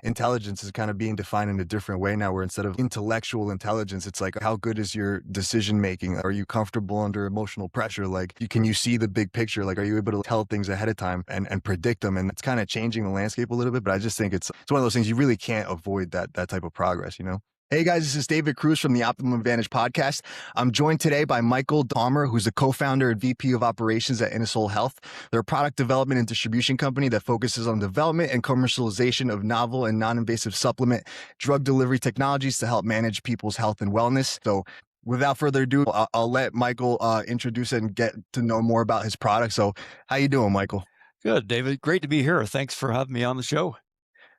intelligence is kind of being defined in a different way now, where instead of intellectual intelligence, it's like, how good is your decision making? Are you comfortable under emotional pressure? Like, can you see the big picture? Like, are you able to tell things ahead of time and predict them? And it's kind of changing the landscape a little bit, but I just think it's one of those things you really can't avoid that type of progress, you know? Hey guys, this is David Cruz from the Optimum Advantage Podcast. I'm joined today by Michael Dahmer, who's the co-founder and VP of Operations at Innosol Health. They're a product development and distribution company that focuses on development and commercialization of novel and non-invasive supplement drug delivery technologies to help manage people's health and wellness. So without further ado, I'll let Michael introduce it and get to know more about his product. So how you doing, Michael? Good, David. Great to be here. Thanks for having me on the show.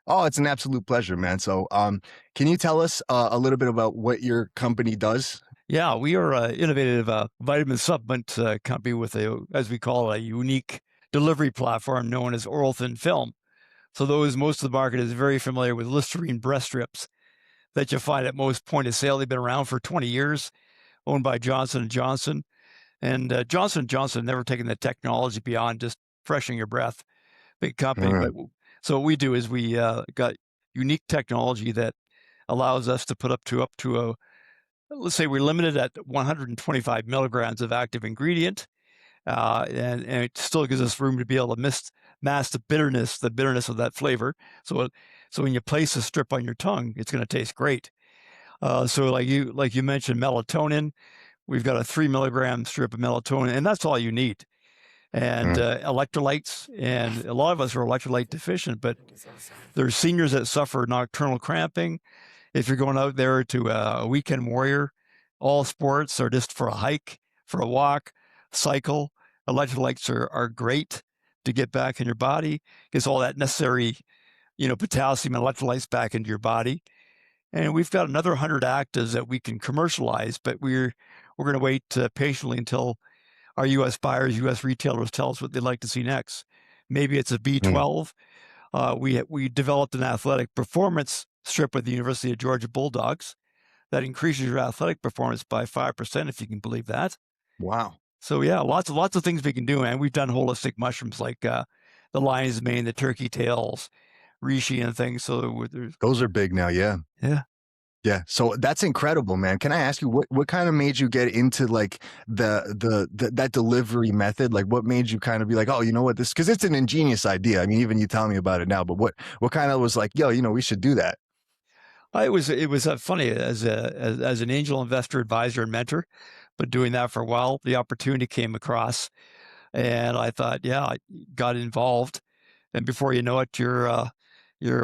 Oh, it's an absolute pleasure, man. So can you tell us a little bit about what your company does? Yeah, we are an innovative vitamin supplement company with as we call it, a unique delivery platform known as oral thin film. So most of the market is very familiar with Listerine breast strips that you find at most point of sale. They've been around for 20 years, owned by Johnson & Johnson. And Johnson & Johnson never taken the technology beyond just freshening your breath. Big company, Right. but so what we do is we got unique technology that allows us to put up to let's say we're limited at 125 milligrams of active ingredient, and it still gives us room to be able to mask the bitterness of that flavor. So when you place a strip on your tongue, it's going to taste great. So like you mentioned, melatonin, we've got a 3 milligram strip of melatonin, and that's all you need. And electrolytes, and a lot of us are electrolyte deficient, but there's seniors that suffer nocturnal cramping. If you're going out there to a weekend warrior, all sports are just for a hike, for a walk, cycle, electrolytes are great to get back in your body, gets all that necessary, potassium and electrolytes back into your body. And we've got another 100 actives that we can commercialize, but we're going to wait patiently until our U.S. buyers, U.S. retailers tell us what they'd like to see next. Maybe it's a B12. We developed an athletic performance strip with the University of Georgia Bulldogs that increases your athletic performance by 5%, if you can believe that. Wow. So yeah, lots of things we can do, and we've done holistic mushrooms like the lion's mane, the turkey tails, reishi, and things. So Those are big now. Yeah. Yeah. Yeah. So that's incredible, man. Can I ask you what kind of made you get into like that delivery method? Like what made you kind of be like, oh, you know what, because it's an ingenious idea. I mean, even you telling me about it now, but what kind of was like, yo, we should do that. It was funny as an angel investor, advisor, and mentor, but doing that for a while, the opportunity came across, and I thought, yeah, I got involved, and before you know it, you're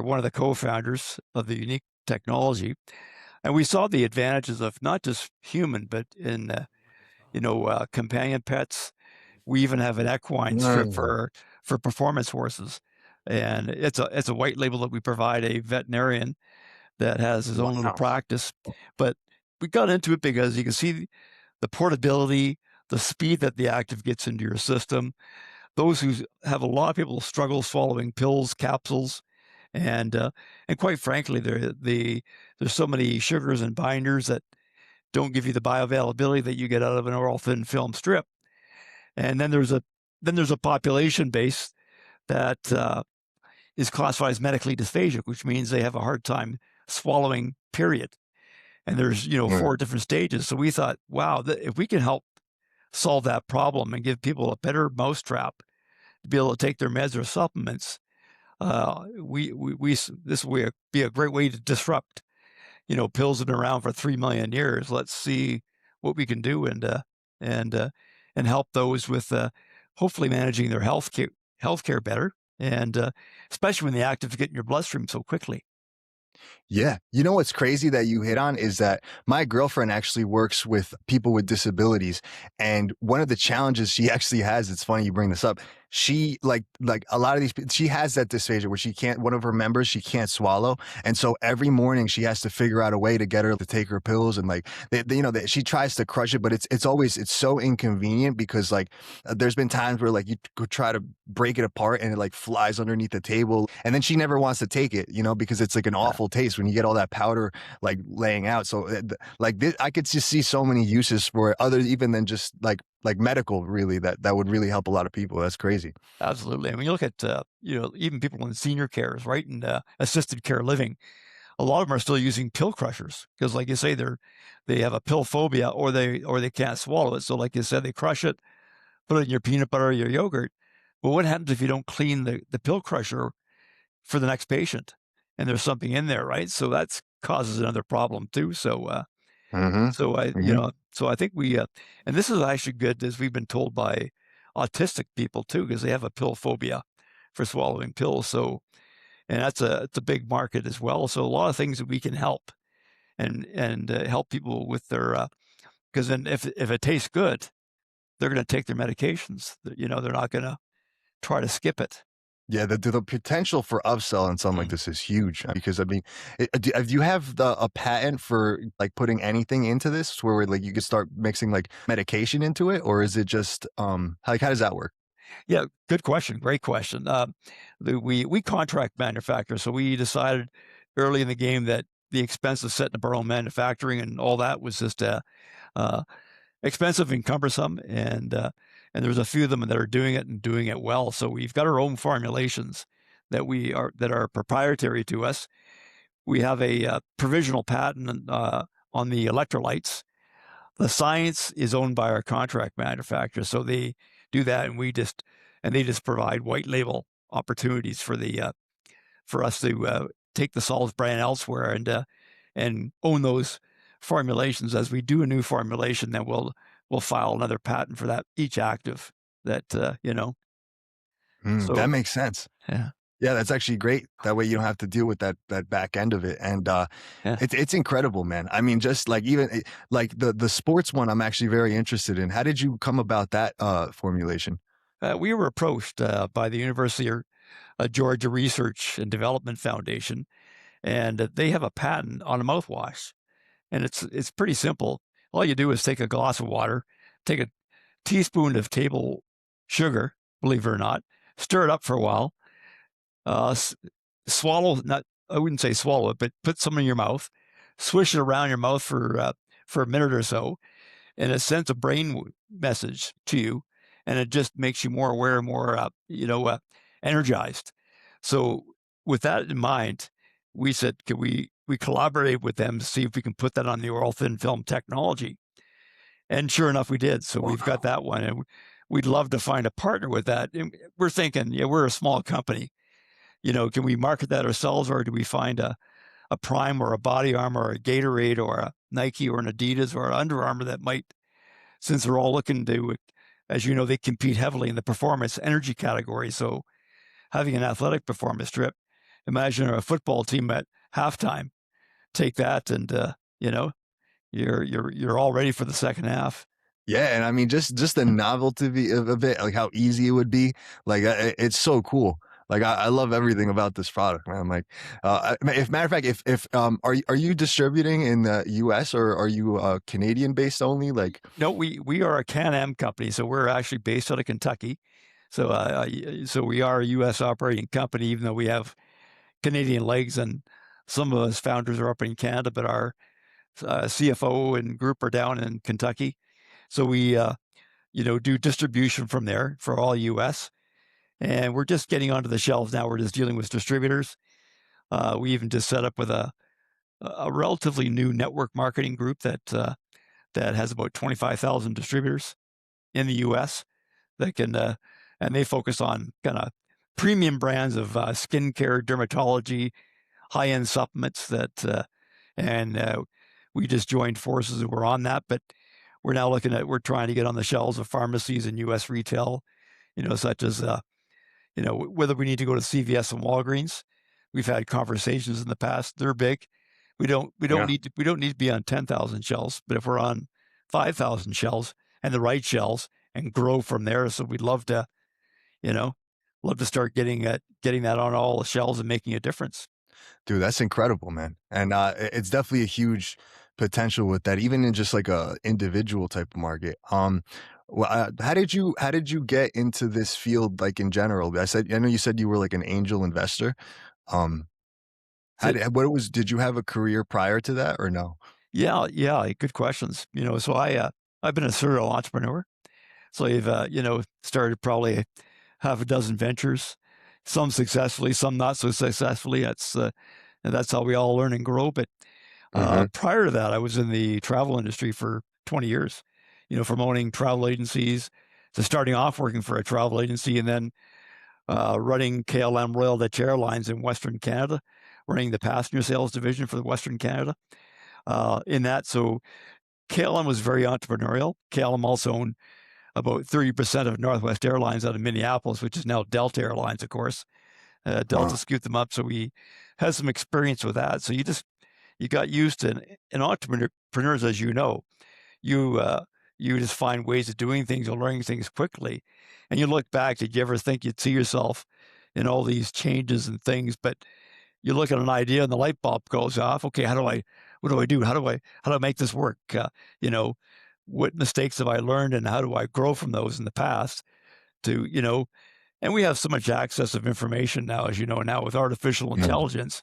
one of the co-founders of the unique technology, and we saw the advantages of not just human, but in companion pets. We even have an equine strip for performance horses, and it's a white label that we provide a veterinarian that has his own little practice. But we got into it because you can see the portability, the speed that the active gets into your system. Those who have a lot of people struggle swallowing pills, capsules, and quite frankly, there's so many sugars and binders that don't give you the bioavailability that you get out of an oral thin film strip. And then there's a population base that is classified as medically dysphagic, which means they have a hard time swallowing, period. And there's 4 different stages. So we thought, wow, if we can help solve that problem and give people a better mousetrap to be able to take their meds or supplements, this will be a great way to disrupt. Pills have been around for 3 million years. Let's see what we can do and help those with hopefully managing their healthcare better, and especially when the actives get in your bloodstream so quickly. Yeah. You know what's crazy that you hit on is that my girlfriend actually works with people with disabilities. And one of the challenges she actually has, it's funny you bring this up, she like a lot of these, she has that dysphagia where one of her members, she can't swallow. And so every morning she has to figure out a way to get her to take her pills. And like, she tries to crush it, but it's so inconvenient because like there's been times where like you could try to break it apart and it like flies underneath the table. And then she never wants to take it, because it's like an awful taste when you get all that powder like laying out. So like this, I could just see so many uses for it other even than just like like medical, really, that would really help a lot of people. That's crazy. Absolutely. And when you look at, even people in senior cares, right, and assisted care living, a lot of them are still using pill crushers because, like you say, they have a pill phobia, or they can't swallow it. So, like you said, they crush it, put it in your peanut butter or your yogurt. But what happens if you don't clean the pill crusher for the next patient, and there's something in there, right? So that causes another problem too. Hmm. Hmm. So I think and this is actually good, as we've been told by autistic people too, because they have a pill phobia for swallowing pills. So, and it's a big market as well. So a lot of things that we can help and help people with their, because then if it tastes good, they're going to take their medications. They're not going to try to skip it. Yeah, the potential for upsell in something like Mm. this is huge because I mean, do you have a patent for like putting anything into this where like you could start mixing like medication into it, or is it just like how does that work? Yeah, good question. Great question. We contract manufacture, so we decided early in the game that the expense of setting up our own manufacturing and all that was just uh, expensive and cumbersome, and there's a few of them that are doing it and doing it well. So we've got our own formulations that are proprietary to us. We have a provisional patent on the electrolytes. The science is owned by our contract manufacturer, so they do that, and they just provide white label opportunities for us to take the Solves brand elsewhere and own those formulations. As we do a new formulation, then we'll file another patent for that each active. That. That So makes sense. yeah, Yeah, that's actually great. That way you don't have to deal with that back end of it, and yeah. it's incredible, man. I mean, just like even like the sports one, I'm actually very interested in. How did you come about that formulation? We were approached by the University of Georgia Research and Development Foundation, and they have a patent on a mouthwash. And it's pretty simple. All you do is take a glass of water, take a teaspoon of table sugar, believe it or not, stir it up for a while, swallow, not, I wouldn't say swallow it, but put some in your mouth, swish it around your mouth for a minute or so, and it sends a brain message to you, and it just makes you more aware, more, energized. So with that in mind, we said, could we collaborate with them to see if we can put that on the oral thin film technology? And sure enough, we did. So we've got Wow. that one, and we'd love to find a partner with that. And we're thinking, yeah, we're a small company. Can we market that ourselves, or do we find a Prime or a Body Armor or a Gatorade or a Nike or an Adidas or an Under Armour that might, since they're all looking to, as you know, they compete heavily in the performance energy category. So having an athletic performance strip, imagine a football team at halftime, take that, and you're all ready for the second half. Yeah, and I mean, just the novelty of it, like how easy it would be, like it's so cool. Like I love everything about this product, man. Like, if matter of fact, if are you distributing in the U.S. or are you Canadian based only? Like, No, we are a Can-Am company, so we're actually based out of Kentucky. So we are a U.S. operating company, even though we have Canadian legs, and some of us founders are up in Canada, but our CFO and group are down in Kentucky. So we do distribution from there for all U.S. And we're just getting onto the shelves now. We're just dealing with distributors. We even just set up with a relatively new network marketing group that has about 25,000 distributors in the U.S. that can, and they focus on kind of premium brands of skincare, dermatology, high-end supplements and we just joined forces and we're on that. But we're trying to get on the shelves of pharmacies and U.S. retail, such as, whether we need to go to CVS and Walgreens. We've had conversations in the past. They're big. yeah. We don't need to be on 10,000 shelves, but if we're on 5,000 shelves and the right shelves and grow from there. So we'd you know, love to start getting that on all the shelves and making a difference. Dude, that's incredible, man. And it's definitely a huge potential with that, even in just like a individual type of market. Well, how did you get into this field, like in general? I know you said you were like an angel investor. Um, So, did you have a career prior to that or no? yeah, good questions. So I've been a serial entrepreneur. So you've, started probably half a dozen ventures, some successfully, some not so successfully. And that's how we all learn and grow. But Hmm. prior to that, I was in the travel industry for 20 years, from owning travel agencies to starting off working for a travel agency and then running KLM Royal Dutch Airlines in Western Canada, running the passenger sales division for Western Canada. In that, so KLM was very entrepreneurial. KLM also owned about 30% of Northwest Airlines out of Minneapolis, which is now Delta Airlines, of course. Delta Wow. scooped them up, so we had some experience with that. So you got used to, and entrepreneurs, as you know, you you just find ways of doing things or learning things quickly. And you look back, did you ever think you'd see yourself in all these changes and things? But you look at an idea and the light bulb goes off. Okay, what do I do? How do I make this work? You know, what mistakes have I learned and how do I grow from those in the past to, and we have so much access of information now, as you know, now with artificial Yeah. intelligence,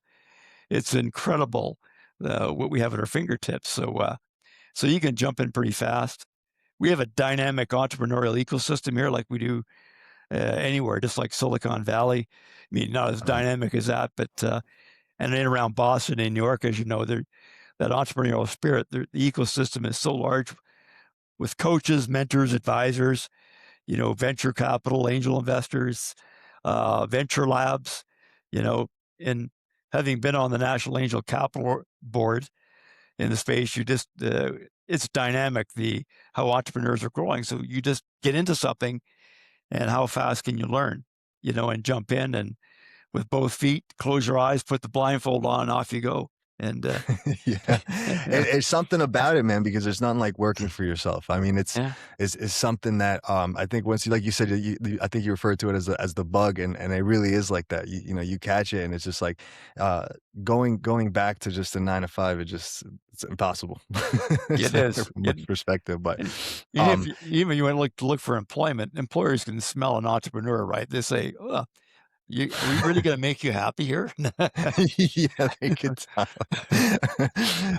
it's incredible what we have at our fingertips. So you can jump in pretty fast. We have a dynamic entrepreneurial ecosystem here, like we do anywhere, just like Silicon Valley. I mean, not as Uh, dynamic as that, but and in around Boston and New York, as you know, that entrepreneurial spirit, the ecosystem is so large with coaches, mentors, advisors, venture capital, angel investors, venture labs, you know, and having been on the National Angel Capital Board in the space, it's dynamic, how entrepreneurs are growing. So you just get into something and how fast can you learn, and jump in and with both feet, close your eyes, put the blindfold on, off you go. And yeah, yeah, there's something about it, man, because there's nothing like working for yourself. I mean, yeah, it's something that I think once you, like you said, I think you referred to it as the bug, and it really is like that. You catch it, and it's just like uh, going back to just a 9 to 5. It's impossible. It's it no matter is. from much perspective, but And if um, even you want to look for employment, employers can smell an entrepreneur, right? They say, "Oh, are we really going to make you happy here?" yeah, they could tell.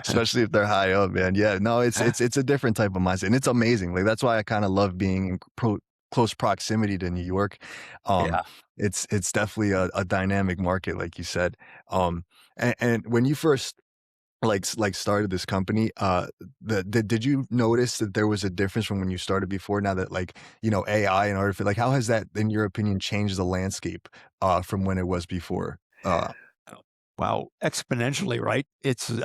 Especially if they're high up, man. Yeah, no, it's a different type of mindset, and it's amazing. Like that's why I kind of love being in close proximity to New York. Um, Yeah. it's definitely a dynamic market, like you said. And when you first started this company, did you notice that there was a difference from when you started before? Now that AI and artificial, like how has that, in your opinion, changed the landscape from when it was before? Oh, wow, exponentially, right?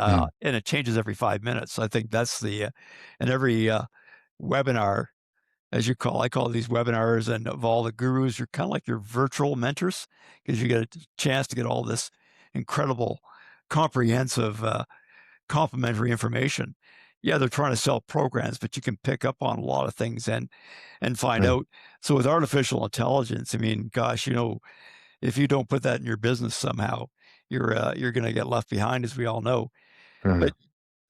Mm, And it changes every 5 minutes. I think that's and every webinar, I call these webinars, and of all the gurus, you're kind of like your virtual mentors because you get a chance to get all this incredible, comprehensive, complementary information. Yeah, they're trying to sell programs, but you can pick up on a lot of things and find mm, out. So with artificial intelligence, I mean, gosh, if you don't put that in your business somehow, you're going to get left behind, as we all know. mhm, But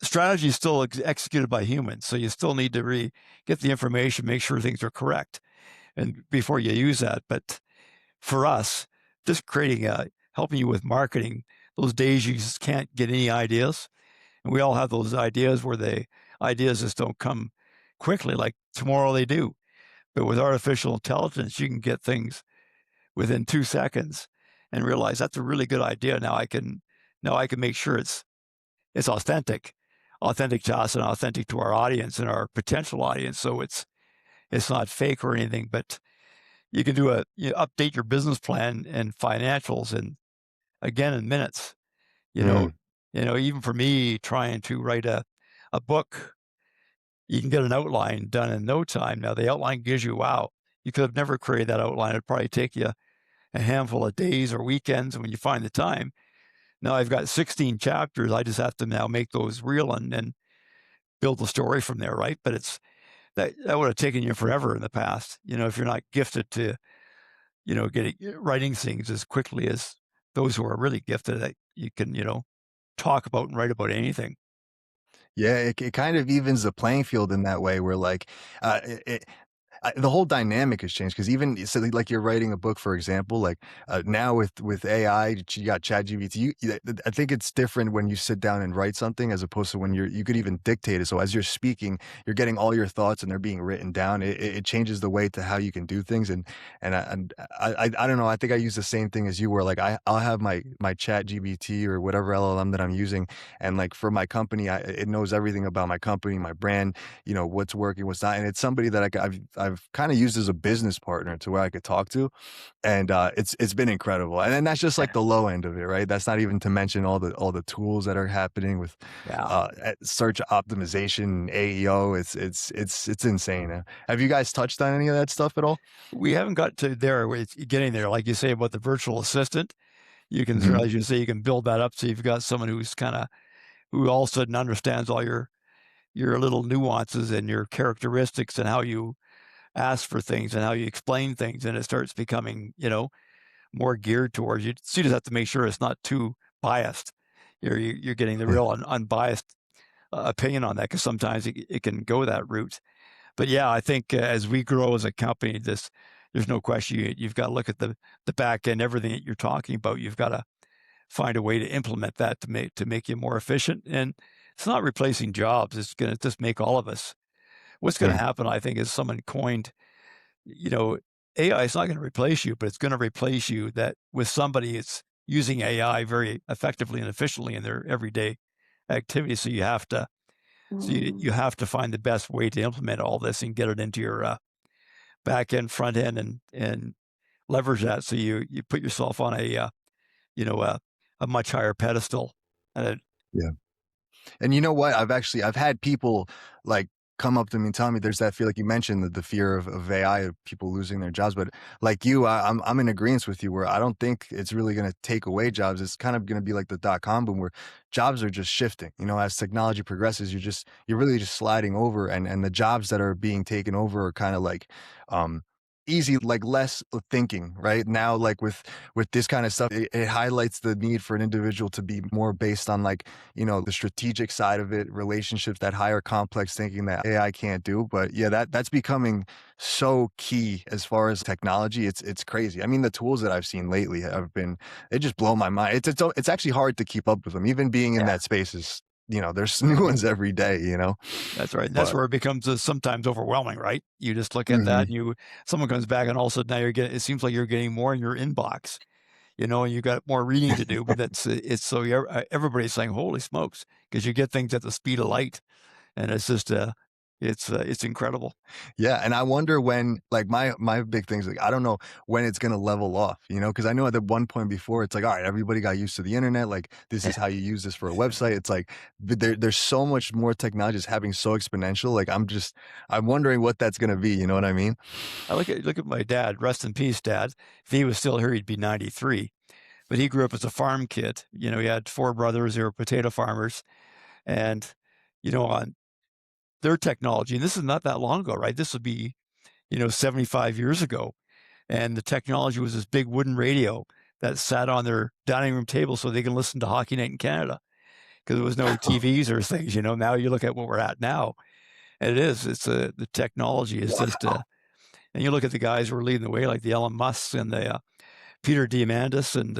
strategy is still executed by humans, so you still need to get the information, make sure things are correct, and before you use that. But for us, just helping you with marketing, those days you just can't get any ideas, and we all have those ideas where the ideas just don't come quickly. Like tomorrow they do, but with artificial intelligence, you can get things within 2 seconds and realize that's a really good idea. Now I can make sure it's authentic to us and authentic to our audience and our potential audience. So it's not fake or anything, but you can update your business plan and financials and again in minutes. You know, mm. even for me trying to write a book, you can get an outline done in no time. Now the outline gives you, wow, you could have never created that outline. It'd probably take you a handful of days or weekends when you find the time. Now I've got 16 chapters. I just have to now make those real and build the story from there, right? But that would have taken you forever in the past, if you're not gifted to, writing things as quickly as those who are really gifted that you can, talk about and write about anything. Yeah, it kind of evens the playing field in that way where, like, it the whole dynamic has changed because even so, like you're writing a book, for example, like now with AI, you got ChatGPT. I think it's different when you sit down and write something as opposed to when you could even dictate it. So as you're speaking, you're getting all your thoughts and they're being written down. It changes the way to how you can do things. And I don't know. I think I use the same thing as you, where like I'll have my ChatGPT or whatever LLM that I'm using, and like for my company, it knows everything about my company, my brand, what's working, what's not. And it's somebody that I've kind of used as a business partner to where I could talk to. And it's been incredible. And then that's just like the low end of it, right? That's not even to mention all the tools that are happening with Yeah. search optimization, AEO. It's insane. Have you guys touched on any of that stuff at all? We haven't got to there where it's getting there. Like you say about the virtual assistant, you can, Mhm. as you say, you can build that up so you've got someone who all of a sudden understands all your little nuances and your characteristics and how you ask for things and how you explain things, and it starts becoming, more geared towards you. So you just have to make sure it's not too biased. You're getting the real unbiased opinion on that, because sometimes it can go that route. But yeah, I think as we grow as a company, there's no question you've got to look at the back end, everything that you're talking about. You've got to find a way to implement that to make you more efficient. And it's not replacing jobs. It's going to just make all of us. What's going to Mm. happen, I think, is someone coined, you know, AI is not going to replace you, but it's going to replace you that with somebody that's using AI very effectively and efficiently in their everyday activity. So you have to find the best way to implement all this and get it into your back end, front end, and leverage that. So you put yourself on you know, a, a much higher pedestal. And Yeah. And you know what? I've had people like come up to me and tell me there's that fear, like you mentioned, the fear of AI, of people losing their jobs. But like you, I'm in agreement with you where I don't think it's really going to take away jobs. It's kind of going to be like the dot-com boom where jobs are just shifting. As technology progresses, you're really just sliding over, and the jobs that are being taken over are kind of like easy, like less thinking right now. Like with this kind of stuff, it highlights the need for an individual to be more based on like the strategic side of it, relationships, that higher complex thinking that AI can't do. But yeah, that's becoming so key as far as technology. It's crazy. I mean, the tools that I've seen lately they just blow my mind. It's actually hard to keep up with them. Even being in yeah, that space is, there's new ones every day. that's right. And that's But where it becomes sometimes overwhelming, right? You just look at that mhm. and someone comes back and all of a sudden now it seems like you're getting more in your inbox, and you got more reading to do, but it's so everybody's saying, holy smokes, because you get things at the speed of light, and it's just, it's incredible. Yeah, and I wonder when, like, my big thing's like, I don't know when it's gonna level off, because I know at the one point before it's like, all right, everybody got used to the internet, like this is how you use this for a website. It's like there's so much more technology is happening so exponential. Like I'm wondering what that's gonna be. You know what I mean? I look at my dad, rest in peace, Dad. If he was still here, he'd be 93. But he grew up as a farm kid. He had four brothers. They were potato farmers, and on their technology. And this is not that long ago, right? This would be 75 years ago, and the technology was this big wooden radio that sat on their dining room table so they can listen to Hockey Night in Canada, because there was no TVs or things. Now you look at what we're at now, and the technology is just. And you look at the guys who are leading the way, like the Elon Musks and the Peter Diamandis and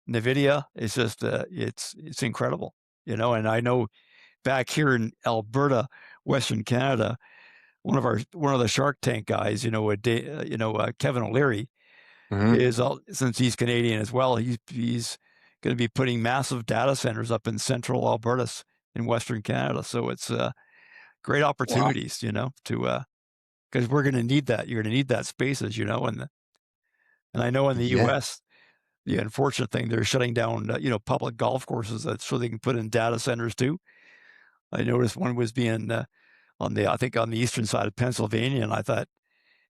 NVIDIA. It's just it's incredible, And I know back here in Alberta, Western Canada, one of the Shark Tank guys, Kevin O'Leary Hmm. is since he's Canadian as well. He's going to be putting massive data centers up in central Alberta in Western Canada. So it's great Wow. opportunities, to because we're going to need that. You're going to need that spaces, and I know in the Yeah. U.S. the unfortunate thing, they're shutting down, public golf courses so they can put in data centers too. I noticed one was being I think on the eastern side of Pennsylvania, and I thought,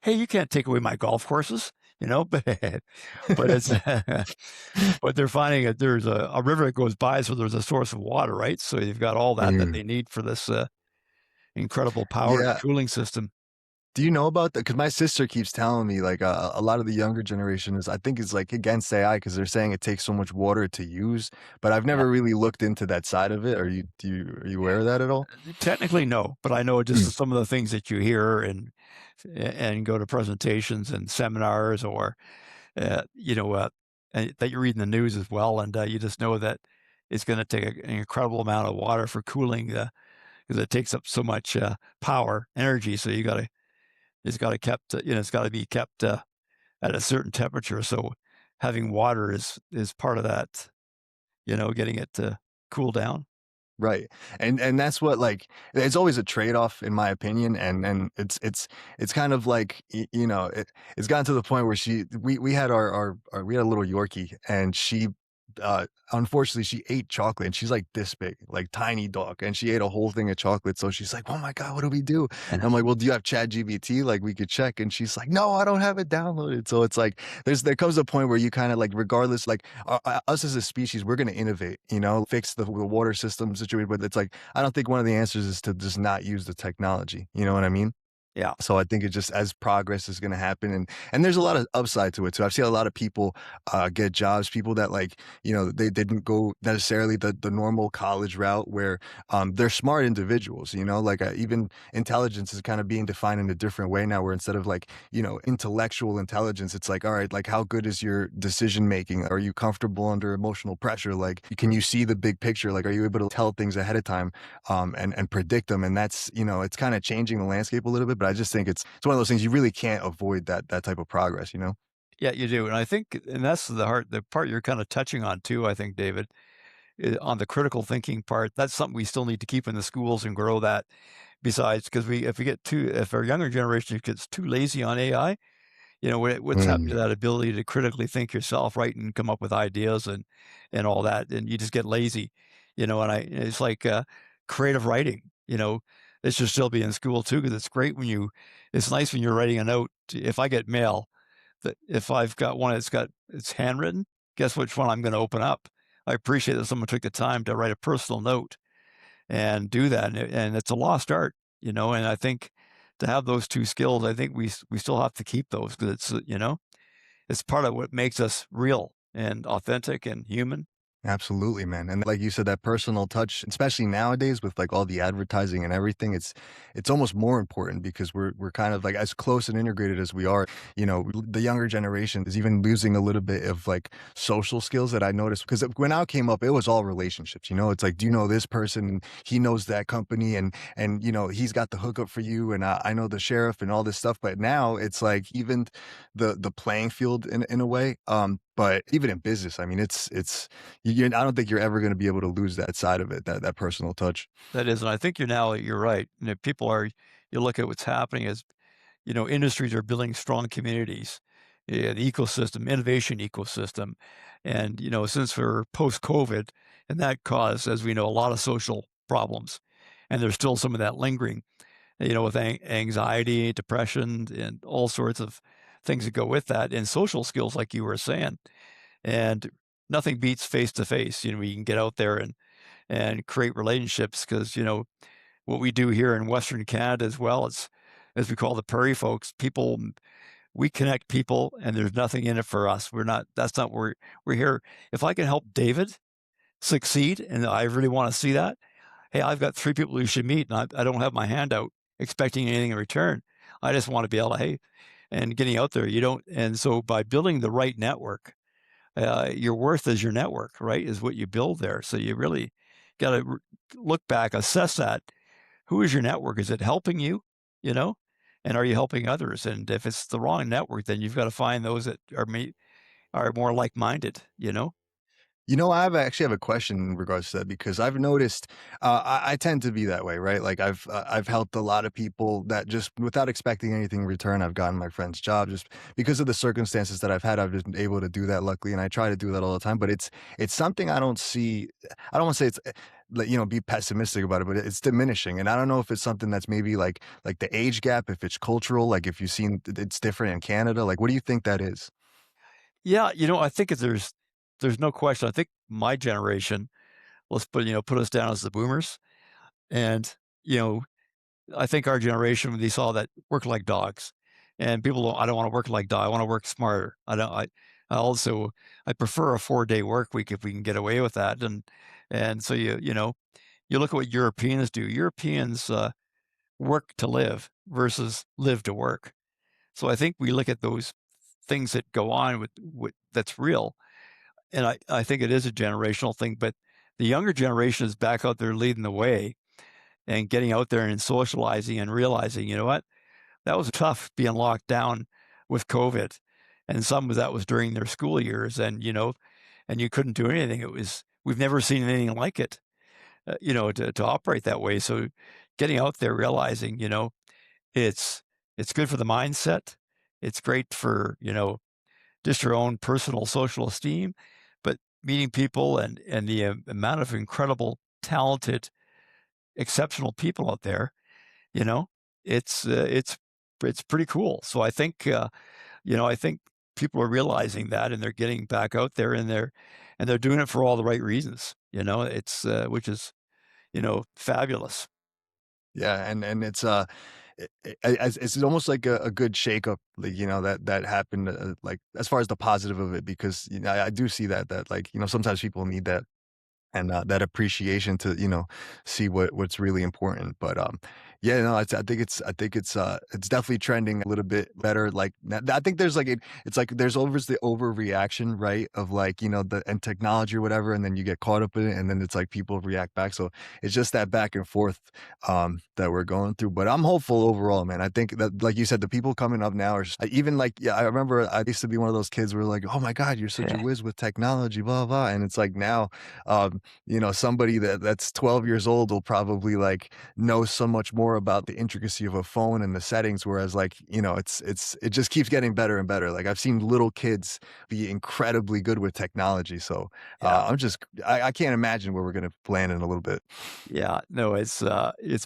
hey, you can't take away my golf courses, but it's but they're finding that there's a river that goes by, so there's a source of water, right? So you've got all that Mm. they need for this incredible power and Yeah. cooling system. Do you know about that? Because my sister keeps telling me, like, a lot of the younger generation is I think is, like, against AI because 'cause they're saying it takes so much water to use, but I've Yeah. never really looked into that side of it. Are you aware of that at all? Technically, no, but I know just Mm, some of the things that you hear and go to presentations and seminars or, you know, and that you read in the news as well, and, you just know that it's gonna take an incredible amount of water for cooling, because it takes up so much, power, energy, so it's gotta kept, it's gotta be kept, at a certain temperature, so having water is part of that, getting it to cool down. right, and that's what, like it's always a trade-off in my opinion, and it's kind of like, it's gotten to the point where we had our we had a little Yorkie, and unfortunately, she ate chocolate, and she's, like, this big, like, tiny dog, and she ate a whole thing of chocolate, so she's like, "Oh my god, what do we do?" And I'm like, "Well, do you have ChatGPT? Like, we could check," and she's like, "No, I don't have it downloaded." So it's like, there comes a point where you kinda, like, regardless, like, us as a species, we're gonna innovate, fix the water system situation, but it's like, I don't think one of the answers is to just not use the technology, you know what I mean? Yeah. So I think it just as progress is gonna happen, and there's a lot of upside to it too. I've seen a lot of people, get jobs, people that, like, they didn't go necessarily the normal college route where, they're smart individuals, like, even intelligence is kinda being defined in a different way now where instead of, like, intellectual intelligence, it's like, "Alright, like, how good is your decision making? Are you comfortable under emotional pressure? Like, can you see the big picture? Like, are you able to tell things ahead of time?" And predict them. And that's, it's kind of changing the landscape a little bit. But I just think it's one of those things you really can't avoid that type of progress. Yeah, you do, and I think and that's the part you're kinda touching on too, I think, David, on the critical thinking part, that's something we still need to keep in the schools and grow that besides because if our younger generation gets too lazy on AI, what's happened to Mm, that ability to critically think yourself, right, and come up with ideas and all that, and you just get lazy, and it's like, creative writing, it should still be in school too because it's nice when you're writing a note. If I get mail, that if I've got one it's handwritten, guess which one I'm gonna open up? I appreciate that someone took the time to write a personal note and do that, and it's a lost art, and I think to have those 2 skills, I think we still have to keep those because it's part of what makes us real and authentic and human. absolutely, man. And like you said, that personal touch, especially nowadays with like all the advertising and everything, it's almost more important because we're kind of like as close and integrated as we are. The younger generation is even losing a little bit of like social skills that I noticed because when I came up, it was all relationships. It's like, do you know this person? And he knows that company, and he's got the hookup for you, and I know the sheriff and all this stuff. But now it's like even the playing field in a way. But even in business, I mean, it's I don't think you're ever gonna be able to lose that side of it, that personal touch. That is, and I think you're right. You look at what's happening as, industries are building strong communities, the ecosystem, innovation ecosystem. And, since we're post-COVID, and that caused, as we know, a lot of social problems. And there's still some of that lingering, with anxiety, depression, and all sorts of things that go with that, and social skills, like you were saying. And nothing beats face to face. We can get out there and create relationships because what we do here in Western Canada as well. It's as we call the prairie folks. We connect people, and there's nothing in it for us. We're not. That's not where we're here. If I can help David succeed, and I really want to see that, hey, I've got 3 people you should meet, and I don't have my hand out expecting anything in return. I just want to be able to, hey, and getting out there, you don't. And so by building the right network, your worth is your network, right? Is what you build there. So you really got to look back, assess that. Who is your network? Is it helping you? You know, and are you helping others? And if it's the wrong network, then you've got to find those that are more like minded. I actually have a question in regards to that because I've noticed I tend to be that way, right? Like I've helped a lot of people that just without expecting anything in return. I've gotten my friend's job just because of the circumstances that I've had. I've been able to do that, luckily, and I try to do that all the time. But it's something I don't see. I don't want to say it's like be pessimistic about it, but it's diminishing, and I don't know if it's something that's maybe like the age gap, if it's cultural, like if you've seen it's different in Canada. Like, what do you think that is? Yeah, I think there's no question. I think my generation, let's put us down as the boomers, and you know I think our generation, they saw that work like dogs, and people don't. I don't want to work like dog. I want to work smarter. I don't. I also I prefer a 4-day work week if we can get away with that. And so you look at what Europeans do. Europeans work to live versus live to work. So I think we look at those things that go on with that's real, and I think it is a generational thing. But the younger generation is back out there leading the way and getting out there and socializing and realizing, you know what, that was tough being locked down with COVID. And some of that was during their school years, and and you couldn't do anything. We've never seen anything like it, to operate that way. So getting out there, realizing, it's it's good for the mindset. It's great for, just your own personal social esteem, but meeting people and the amount of incredible, talented, exceptional people out there, you know, it's uh, it's it's pretty cool. So I think people are realizing that, and they're getting back out there, and they're doing it for all the right reasons. It's which is fabulous. Yeah, and it's it's almost like a good shakeup, like that happened, like as far as the positive of it, because I do see that like sometimes people need that and that appreciation to see what's really important. But yeah, no, I think it's definitely trending a little bit better. Like I think there's like it's like there's always the overreaction, right, of like the and technology or whatever, and then you get caught up in it, and then it's like people react back. So it's just that back and forth that we're going through. But I'm hopeful overall, man. I think that, like you said, the people coming up now are even like, yeah, I remember I used to be one of those kids where like, oh my god, you're such a whiz with technology, blah blah. And it's like now somebody that's 12 years old will probably like know so much more about the intricacy of a phone and the settings, whereas like it just keeps getting better and better. Like I've seen little kids be incredibly good with technology. So Yeah. I can't imagine where we're gonna land in a little bit. Yeah, no, it's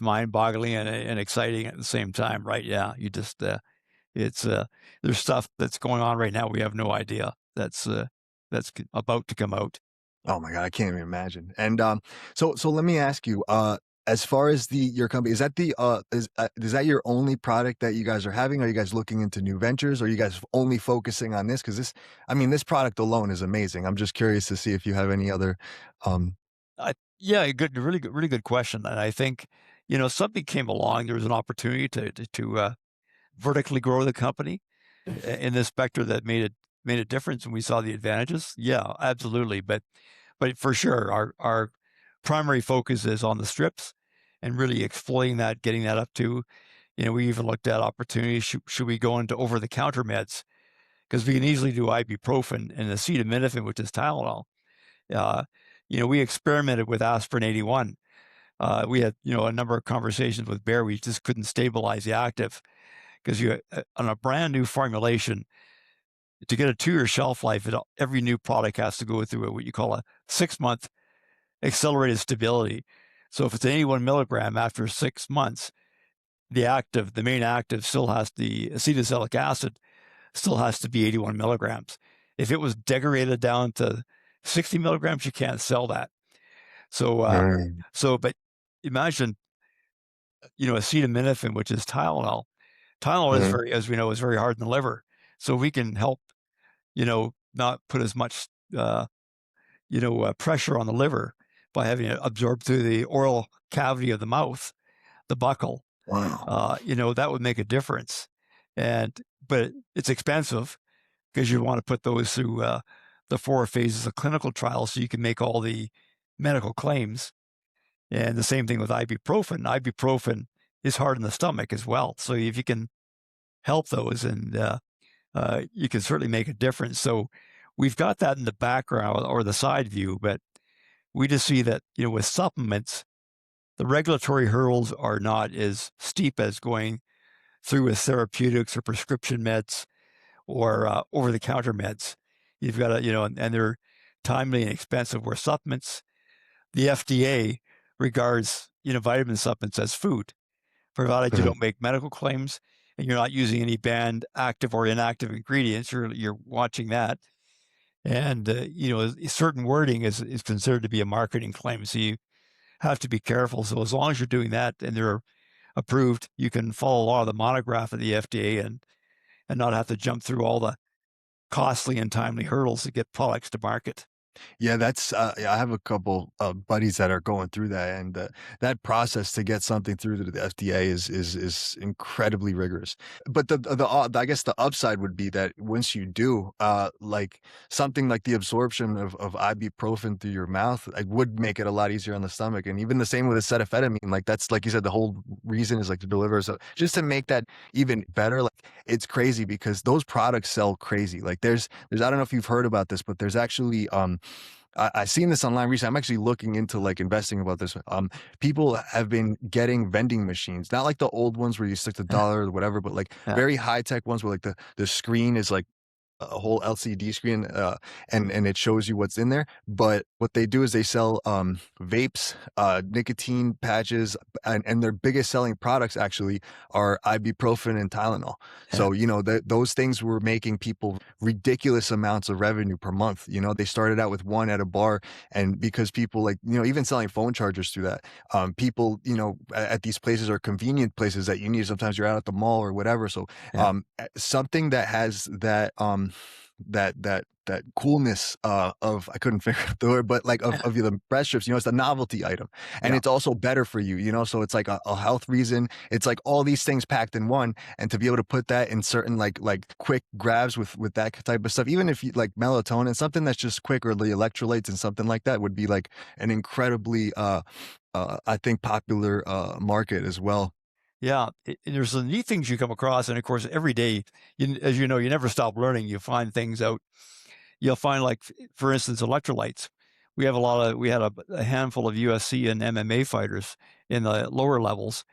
mind-boggling and exciting at the same time, right? Yeah, you just it's there's stuff that's going on right now we have no idea that's about to come out. Oh my god, I can't even imagine. And so let me ask you, as far as your company, is that is that your only product that you guys are having? Are you guys looking into new ventures? Or are you guys only focusing on this? Because I mean, this product alone is amazing. I'm just curious to see if you have any other. Um, Yeah, really good question. And I think something came along. There was an opportunity to vertically grow the company in this sector that made a difference, and we saw the advantages. Yeah, absolutely. But for sure, our primary focus is on the strips and really exploiting that, getting that up to, we even looked at opportunities. Should we go into over the counter meds? Because we can easily do ibuprofen and acetaminophen, which is Tylenol. Uh, we experimented with aspirin 81. We had, a number of conversations with Bear. We just couldn't stabilize the active because on a brand new formulation, to get a 2-year shelf life, every new product has to go through what you call a 6-month accelerated stability. So if it's 81 milligram after 6 months, the main active still has the acetylsalicylic acid still has to be 81 milligrams. If it was degraded down to 60 milligrams, you can't sell that. So, Mm, but imagine, acetaminophen, which is Tylenol. Tylenol is mhm. as we know, is very hard in the liver. So we can help, not put as much, pressure on the liver by having it absorbed through the oral cavity of the mouth, the buccal. Wow. That would make a difference. But it's expensive because you want to put those through the 4 phases of clinical trials so you can make all the medical claims. And the same thing with ibuprofen. Ibuprofen is hard on the stomach as well. So if you can help those, and you can certainly make a difference. So we've got that in the background or the side view, but we just see that, with supplements, the regulatory hurdles are not as steep as going through with therapeutics or prescription meds or over the counter meds. You've got to, and they're timely and expensive, where supplements, the FDA regards, vitamin supplements as food, provided you Mhm. don't make medical claims and you're not using any banned active or inactive ingredients. You're watching that. And, certain wording is considered to be a marketing claim. So you have to be careful. So as long as you're doing that, and there are approved, you can follow a lot of the monograph of the FDA and not have to jump through all the costly and timely hurdles to get products to market. Yeah, that's yeah, I have a couple of buddies that are going through that, and that process to get something through to the FDA is incredibly rigorous. But I guess the upside would be that once you do, like something like the absorption of ibuprofen through your mouth, it would make it a lot easier on the stomach. And even the same with acetaminophen, like that's like you said, the whole reason is like to deliver. So just to make that even better, like it's crazy because those products sell crazy. Like there's I don't know if you've heard about this, but there's actually I seen this online recently. I'm actually looking into like investing about this. People have been getting vending machines, not like the old ones where you stick the dollar or whatever, but like Yeah. very high tech ones where like the screen is like a whole LCD screen, and it shows you what's in there. But what they do is they sell vapes, nicotine patches, and their biggest selling products actually are ibuprofen and Tylenol. Yeah. So those things were making people ridiculous amounts of revenue per month. They started out with one at a bar, and because people like even selling phone chargers through that, people at these places are convenient places that you need. Sometimes you're out at the mall or whatever. So Yeah. something that has that coolness of I couldn't figure out the word, but like of the breast strips, it's a novelty item, and Yeah. it's also better for you, so it's like a health reason. It's like all these things packed in one, and to be able to put that in certain like quick grabs with that type of stuff, even if you like melatonin, something that's just quick, or the electrolytes and something like that would be like an incredibly I think popular market as well. Yeah, and there's some neat things you come across, and of course, every day, as you know, you never stop learning. You find things out. You'll find, like, for instance, electrolytes. We had a handful of UFC and MMA fighters in the lower levels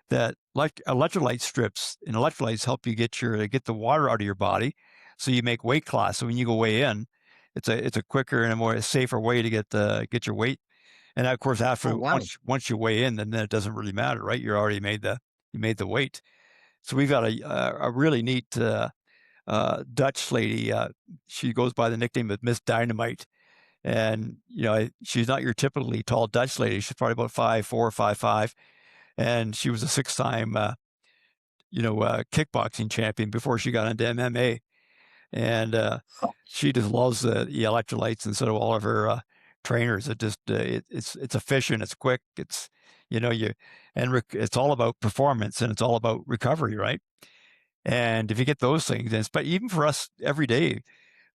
that like electrolyte strips, and electrolytes help you get the water out of your body, so you make weight class. So when you go weigh in, it's a quicker and a more safer way to get your weight. And of course, Oh after wow. once you weigh in, then it doesn't really matter, right? You made the weight. So we've got a really neat Dutch lady. She goes by the nickname of Miss Dynamite, and she's not your typically tall Dutch lady. She's probably about 5'4", 5'5", and she was a 6-time kickboxing champion before she got into MMA. And she just loves the electrolytes, and so do all of her trainers. It's efficient, it's quick, it's you know you and it's all about performance, and it's all about recovery, right? And if you get those things, but even for us every day,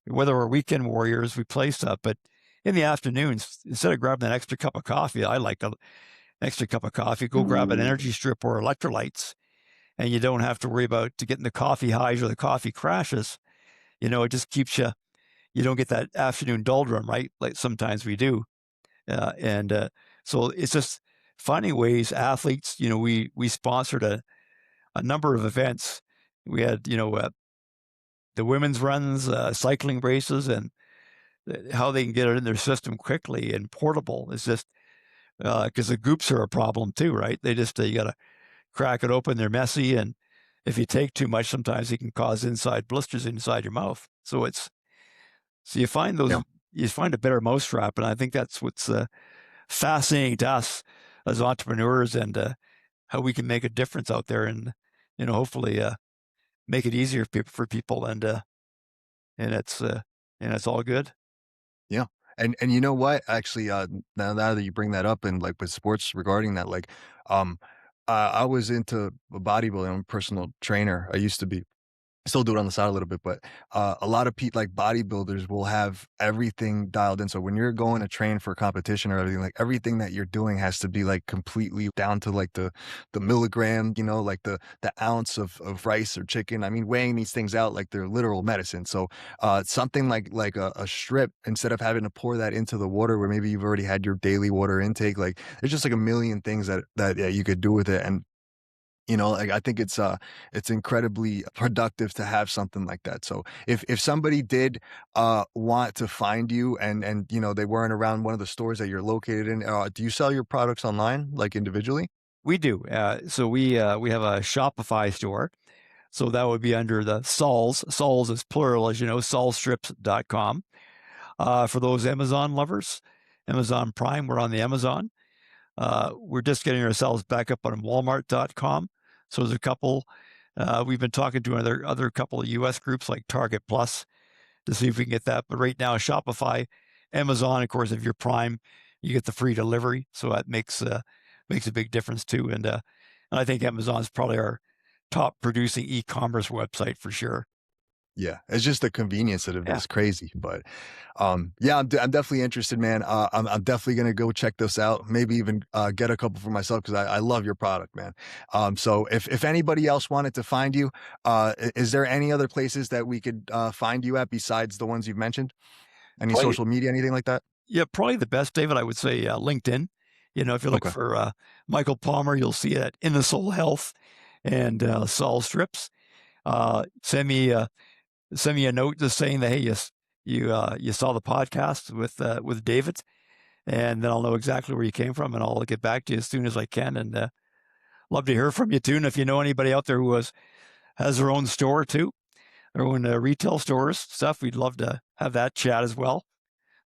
whether we're weekend warriors, we play stuff, but in the afternoons, instead of grabbing an extra cup of coffee, I like an extra cup of coffee. Go grab an energy strip or electrolytes, and you don't have to worry about to getting the coffee highs or the coffee crashes. It just keeps you. You don't get that afternoon doldrum, right? Like sometimes we do, and so it's just finding ways. Athletes, we sponsored a number of events. We had the women's runs, cycling races, and how they can get it in their system quickly and portable is just because the goops are a problem too, right? They just you got to crack it open. They're messy, and if you take too much, sometimes it can cause inside blisters inside your mouth. So Yeah. you find a better mousetrap, and I think that's what's fascinating to us as entrepreneurs, and how we can make a difference out there, and hopefully make it easier for people, and it's uh, and it's all good. Yeah. And you know what? Actually, now that you bring that up and like with sports regarding that, like, I was into bodybuilding. I'm a personal trainer. I used to be. Still do it on the side a little bit, but a lot of people like bodybuilders will have everything dialed in. So when you're going to train for a competition or everything, like everything that you're doing has to be like completely down to like the milligram, like the ounce of rice or chicken. I mean, weighing these things out like they're literal medicine. So something like a strip, instead of having to pour that into the water where maybe you've already had your daily water intake, like there's just like a million things that yeah, you could do with it. And like I think it's incredibly productive to have something like that. So if somebody did want to find you and they weren't around one of the stores that you're located in, do you sell your products online, like individually? We do. So we have a Shopify store. So that would be under the Sols. Sols is plural, as you know, solstrips.com. For those Amazon lovers, Amazon Prime, we're on the Amazon. We're just getting ourselves back up on Walmart.com. So there's a couple. We've been talking to other couple of U.S. groups like Target Plus to see if we can get that. But right now, Shopify, Amazon, of course, if you're Prime, you get the free delivery. So that makes a big difference too. And I think Amazon's probably our top producing e-commerce website for sure. Yeah, it's just the convenience of it Yeah. is crazy. But yeah, I'm definitely interested, man. I'm definitely gonna go check this out. Maybe even get a couple for myself because I love your product, man. So if anybody else wanted to find you, is there any other places that we could find you at besides the ones you've mentioned? Any Probably, social media, anything like that? yeah, probably the best, David, I would say LinkedIn. You know, if you look Okay. for Michael Palmer, you'll see it at Innosol Health and Sol Strips. Send me a note just saying that, hey, you saw the podcast with David, and then I'll know exactly where you came from, and I'll get back to you as soon as I can. And love to hear from you too. And if you know anybody out there who has their own store too, their own retail stores stuff, we'd love to have that chat as well.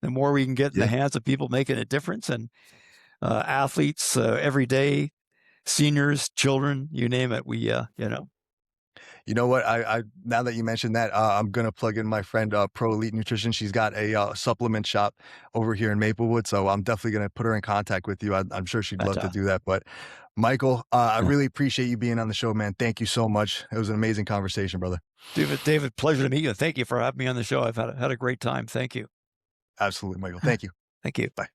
The more we can get in the Yeah. hands of people making a difference, and athletes, every day, seniors, children, you name it. We You know what? I now that you mentioned that, I'm gonna plug in my friend Pro Elite Nutrition. She's got a supplement shop over here in Maplewood, so I'm definitely gonna put her in contact with you. I'm sure she'd love to do that. But Michael, I really appreciate you being on the show, man. Thank you so much. It was an amazing conversation, brother. David, pleasure to meet you. Thank you for having me on the show. I've had a great time. Thank you. Absolutely, Michael. Thank you. Thank you. Bye.